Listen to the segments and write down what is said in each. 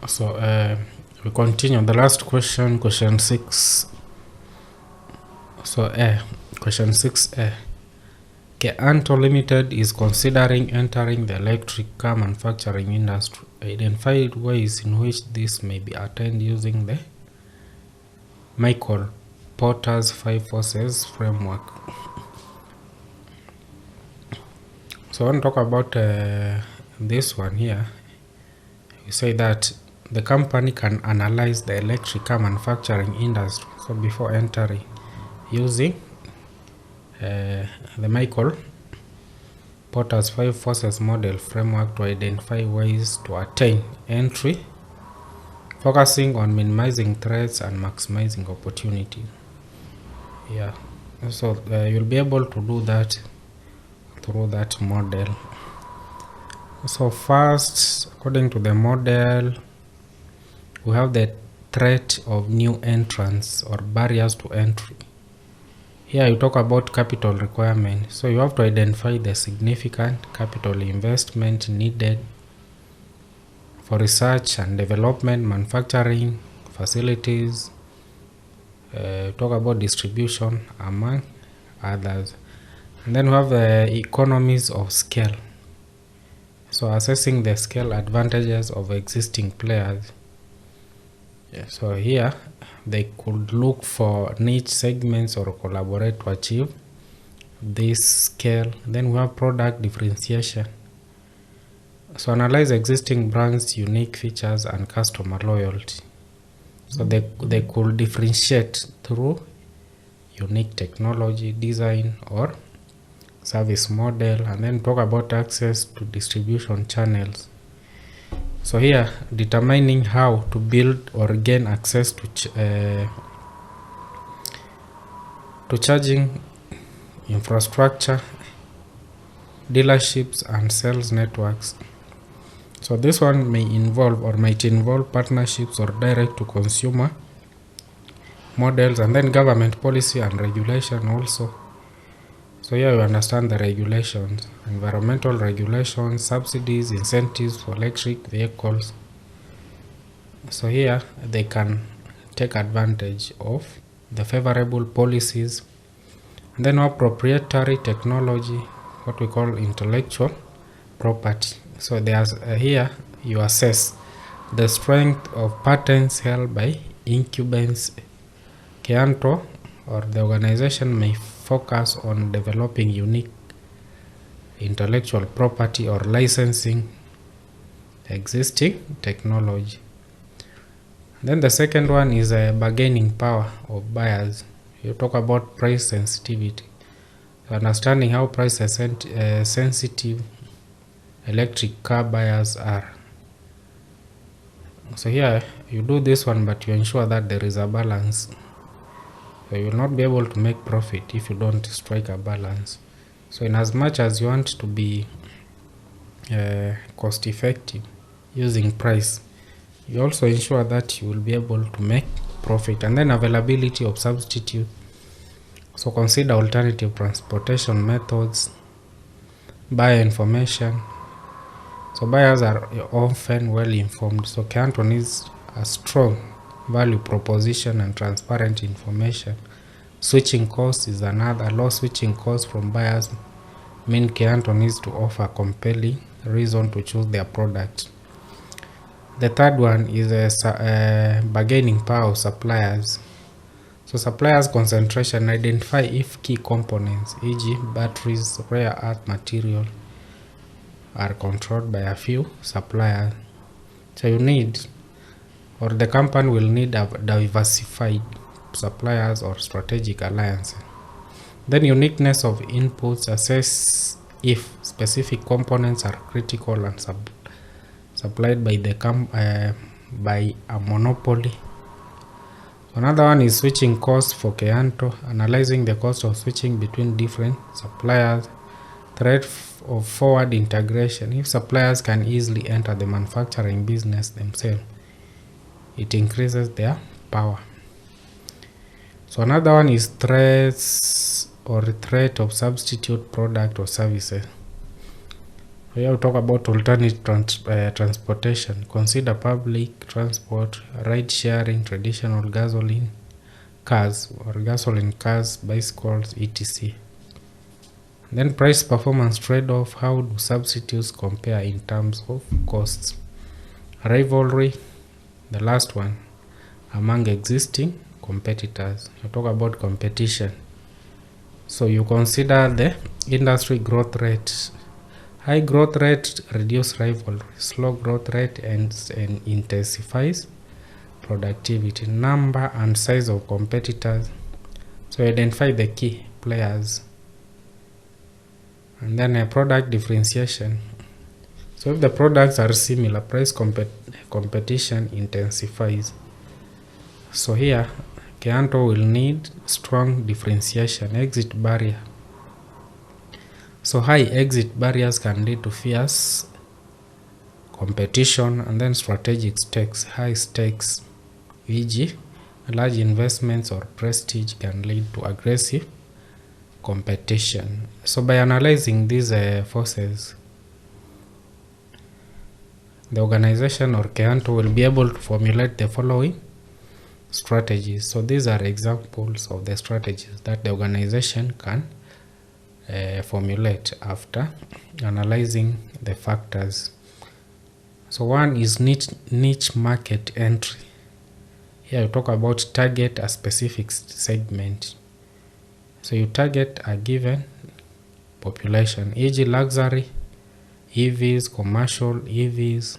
So we continue the last question, question 6. So question 6a. KANTO Limited is considering entering the electric car manufacturing industry. Identify ways in which this may be attained using the Michael Porter's 5 forces framework. So I want to talk about this one here. We say that the company can analyze the electric car manufacturing industry. So before entering, using the Michael Porter's 5 forces model framework to identify ways to attain entry, focusing on minimizing threats and maximizing opportunity. Yeah, so you'll be able to do that through that model. So first, according to the model, we have the threat of new entrants or barriers to entry. Here you talk about capital requirement. So you have to identify the significant capital investment needed for research and development, manufacturing facilities, talk about distribution, among others. And then we have economies of scale. So assessing the scale advantages of existing players. Yeah, so here they could look for niche segments or collaborate to achieve this scale. Then we have product differentiation. So analyze existing brands' unique features and customer loyalty. So they could differentiate through unique technology, design, or service model. And then talk about access to distribution channels. So here, determining how to build or gain access to charging infrastructure, dealerships, and sales networks. So this one may involve or might involve partnerships or direct to consumer models, and then government policy and regulation also. So here you understand the regulations, environmental regulations, subsidies, incentives for electric vehicles. So here they can take advantage of the favorable policies. And then our proprietary technology, what we call intellectual property. So there's here you assess the strength of patents held by incumbents. KANTO or the organization may focus on developing unique intellectual property or licensing existing technology. Then the second one is a bargaining power of buyers. You talk about price sensitivity, understanding how price sensitive electric car buyers are. So here you do this one, but you ensure that there is a balance. So you will not be able to make profit if you don't strike a balance. So in as much as you want to be cost effective using price, you also ensure that you will be able to make profit. And then availability of substitute. So consider alternative transportation methods, buyer information. So buyers are often well informed. So KANTO needs a strong value proposition and transparent information. Switching costs is another. Low switching costs from buyers mean KANTO needs to offer compelling reason to choose their product. The third one is a bargaining power of suppliers. So suppliers concentration, identify if key components, e.g. batteries, rare earth material, are controlled by a few suppliers. So you need, or the company will need, a diversified suppliers or strategic alliances. Then uniqueness of inputs, assess if specific components are critical and supplied by the by a monopoly. Another one is switching costs for KANTO, analyzing the cost of switching between different suppliers. Threat of forward integration, if suppliers can easily enter the manufacturing business themselves, it increases their power. So another one is threats or threat of substitute product or services. Here we talk about alternative transportation. Consider public transport, ride sharing, traditional gasoline cars or gasoline cars, bicycles, etc. Then price performance trade-off. How do substitutes compare in terms of costs? Rivalry, the last one, among existing competitors. You talk about competition. So you consider the industry growth rate. High growth rate reduce rivalry. Slow growth rate and intensifies productivity. Number and size of competitors. So identify the key players. And then a product differentiation. So if the products are similar, price competition intensifies. So here, Keanto will need strong differentiation, exit barrier. So high exit barriers can lead to fierce competition, and then strategic stakes, high stakes, e.g. large investments or prestige can lead to aggressive competition. So by analyzing these forces, the organization or Keanto will be able to formulate the following strategies. So these are examples of the strategies that the organization can formulate after analyzing the factors. So one is niche market entry. Here you talk about target a specific segment. So you target a given population, e.g. luxury, EVs, commercial EVs,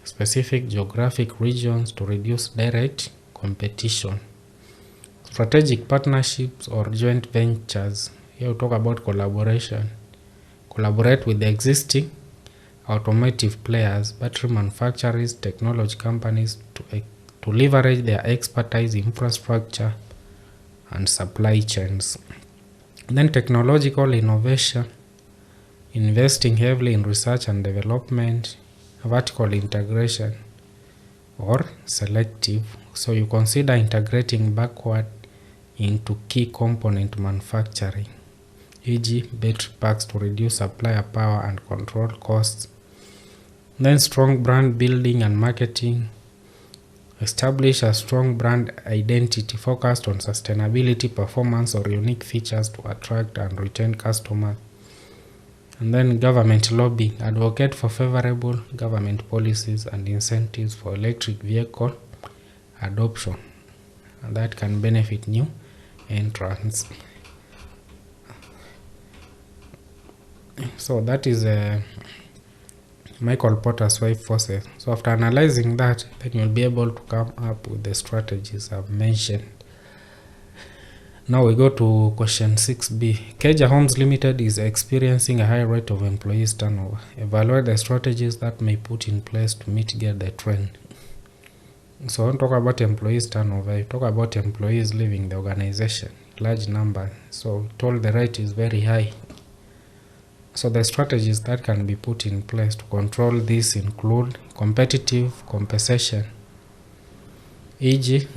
specific geographic regions to reduce direct competition. Strategic partnerships or joint ventures. Here we talk about collaboration. Collaborate with the existing automotive players, battery manufacturers, technology companies to leverage their expertise, infrastructure, and supply chains. Then technological innovation, investing heavily in research and development, vertical integration, or selective. So you consider integrating backward into key component manufacturing, e.g. battery packs to reduce supplier power and control costs. Then strong brand building and marketing. Establish a strong brand identity focused on sustainability, performance, or unique features to attract and retain customers. And then government lobbying. Advocate for favorable government policies and incentives for electric vehicle adoption, and that can benefit new entrants. So that is Michael Porter's 5 forces. So after analyzing that, then you'll be able to come up with the strategies I've mentioned. Now we go to question 6b. Keja Homes Limited is experiencing a high rate of employees turnover. Evaluate the strategies that may put in place to mitigate the trend. So when we talk about employees turnover, you talk about employees leaving the organization, large number. So told the rate is very high. So the strategies that can be put in place to control this include competitive compensation, e.g.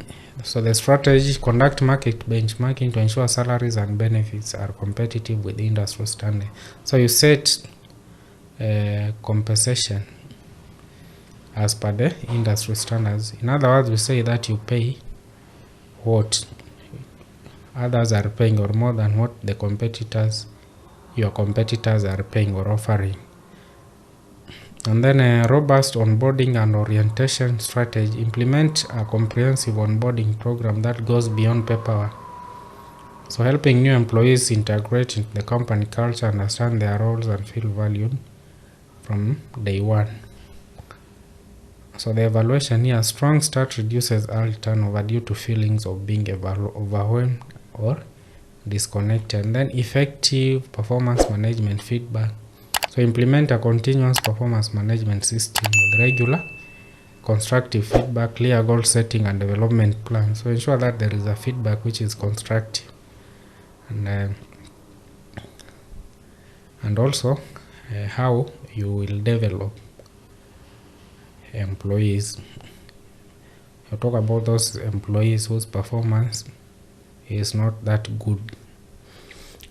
So the strategy, conduct market benchmarking to ensure salaries and benefits are competitive with industry standard. So you set compensation as per the industry standards. In other words, we say that you pay what others are paying or more than what your competitors are paying or offering. And then a robust onboarding and orientation strategy. Implement a comprehensive onboarding program that goes beyond paperwork. So helping new employees integrate into the company culture, understand their roles, and feel valued from day one. So the evaluation here, strong start reduces early turnover due to feelings of being overwhelmed or disconnected. And then effective performance management feedback. So implement a continuous performance management system with regular constructive feedback, clear goal setting, and development plan. So ensure that there is a feedback which is constructive, and also how you will develop employees. You talk about those employees whose performance is not that good.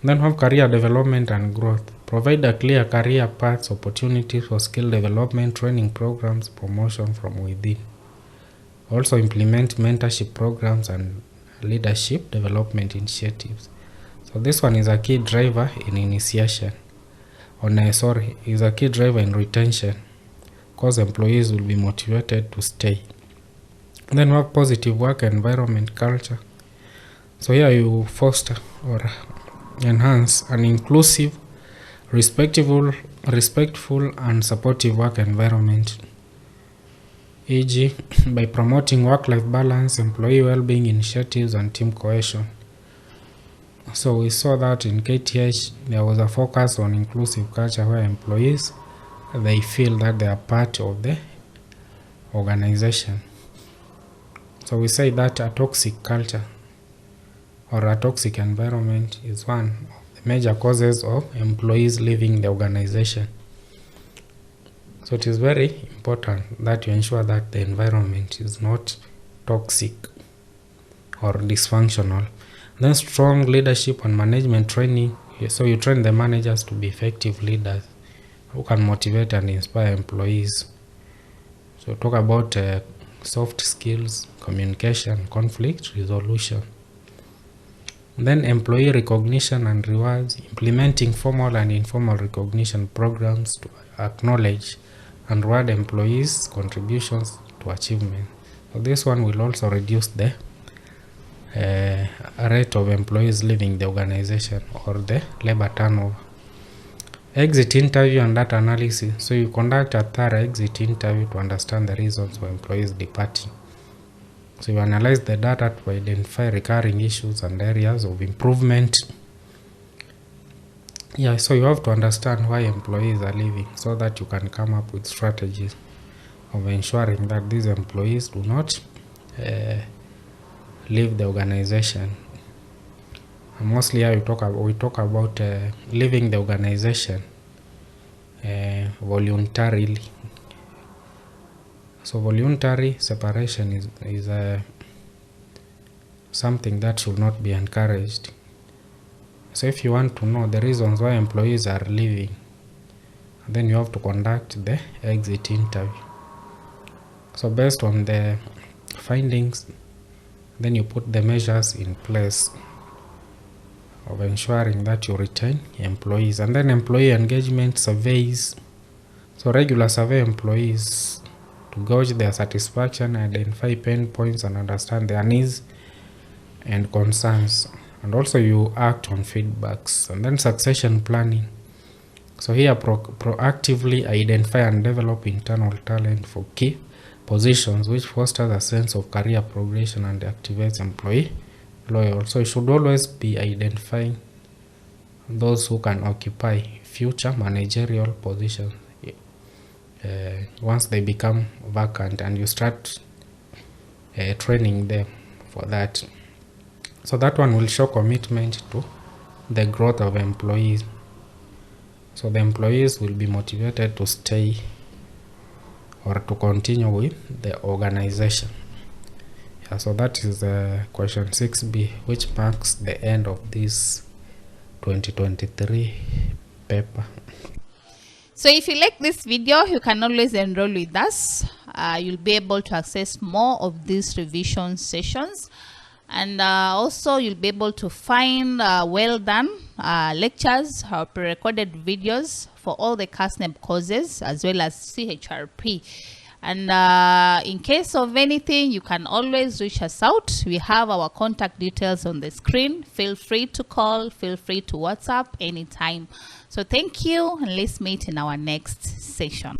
Then have career development and growth. Provide a clear career paths, opportunities for skill development, training programs, promotion from within. Also implement mentorship programs and leadership development initiatives. So this one is a key driver in initiation. Is a key driver in retention, because employees will be motivated to stay. Then we have positive work environment culture. So here you foster or enhance an inclusive, respectful and supportive work environment, e.g. by promoting work-life balance, employee well-being initiatives and team cohesion. So we saw that in KTH there was a focus on inclusive culture where employees, they feel that they are part of the organization. So we say that a toxic culture or a toxic environment is one of the major causes of employees leaving the organization. So it is very important that you ensure that the environment is not toxic or dysfunctional. Then strong leadership and management training. So you train the managers to be effective leaders who can motivate and inspire employees. So talk about soft skills, communication, conflict resolution. Then employee recognition and rewards, implementing formal and informal recognition programs to acknowledge and reward employees' contributions to achievement. So this one will also reduce the rate of employees leaving the organization or the labor turnover. Exit interview and data analysis. So you conduct a thorough exit interview to understand the reasons for employees departing. So you analyze the data to identify recurring issues and areas of improvement. So you have to understand why employees are leaving so that you can come up with strategies of ensuring that these employees do not leave the organization. And mostly here we talk about leaving the organization voluntarily. So voluntary separation is something that should not be encouraged. So if you want to know the reasons why employees are leaving, then you have to conduct the exit interview. So based on the findings, then you put the measures in place of ensuring that you retain employees. And then employee engagement surveys. So regular survey employees to gauge their satisfaction, identify pain points and understand their needs and concerns. And also you act on feedbacks. And then succession planning. So here proactively identify and develop internal talent for key positions, which fosters a sense of career progression and activates employee loyalty. So you should always be identifying those who can occupy future managerial positions once they become vacant, and you start training them for that. So that one will show commitment to the growth of employees. So the employees will be motivated to stay or to continue with the organization. So that is question 6B, which marks the end of this 2023 paper. So if you like this video, you can always enroll with us. You'll be able to access more of these revision sessions. And also you'll be able to find well done lectures or pre-recorded videos for all the KASNEB courses as well as CHRP. And in case of anything, you can always reach us out. We have our contact details on the screen. Feel free to call, feel free to WhatsApp anytime. So thank you, and let's meet in our next session.